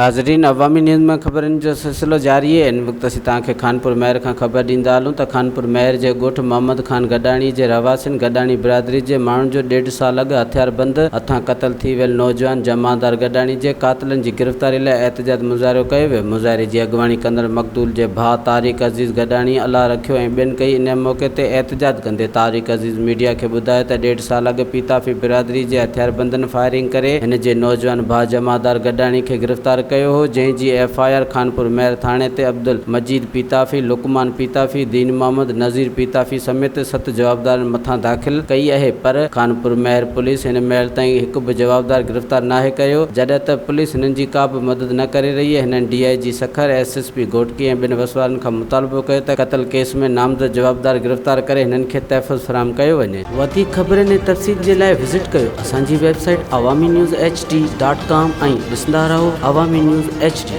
नाज़रीन, अवामी न्यूज़ में ख़बरनि जो सिलसिलो जारी है। इन वक़्तु असीं तव्हांखे खानपुर महर खां ख़बर ॾींदा हलूं त खानपुर महर जे ॻोठ मोहम्मद ख़ान गडाणी जे रवासिन गडाणी बिरादरी जे माण्हुनि जो 1.5 साल अॻु हथियारबंद हथां क़तल थी वियल नौजवान जमादार गडाणी जे क़ातिलनि जी गिरफ़्तारी लाइ एहतजाज मुज़ाहिरो कयो वियो। मुज़ाहिरे जी अॻुवाणी कंदड़ मक़तूल जे भाउ तारिक अज़ीज़ गडाणी अलाह रखियो ऐं ॿियनि कई। इन मौक़े ते एहतजाज कंदे तारिक अज़ीज़ मीडिया खे ॿुधायो त 1.5 साल अॻु पीताफ़ी बिरादरी जे हथियारबंदनि फायरिंग करे हिन जे नौजवान भाउ जमादार गडाणी खे गिरफ़्तार कयो हो, जंहिं जी FIR खानपुर महर थाणे ते अब्दुल मजीद पीताफ़ी, लुकमान पीताफ़ी, दीन मोहम्मद, नज़ीर पीताफ़ी समेत 7 जवाबदारनि मथां दाख़िल कई आहे। पर खानपुर महर पुलिस हिन महिल ताईं हिकु बि जवाबदार गिरफ़्तार नाहे कयो, जॾहिं त पुलिस हिननि जी का बि मदद न करे रही आहे। हिननि DIG सखर, SSP घोटकी ऐं ॿिनि वसवारनि खां मुतालबो कयो त क़तल केस में नामज़द जवाबदार गिरफ़्तार करे हिननि खे तहफ़्फ़ुज़ फराहम कयो वञे। वधीक ख़बरनि ऐं तफ़सील जे लाइ विज़िट कयो असांजी वेबसाइट awamiNewsHD.com ऐं ॾिसंदा रहो अवामी न्यूज़ HD।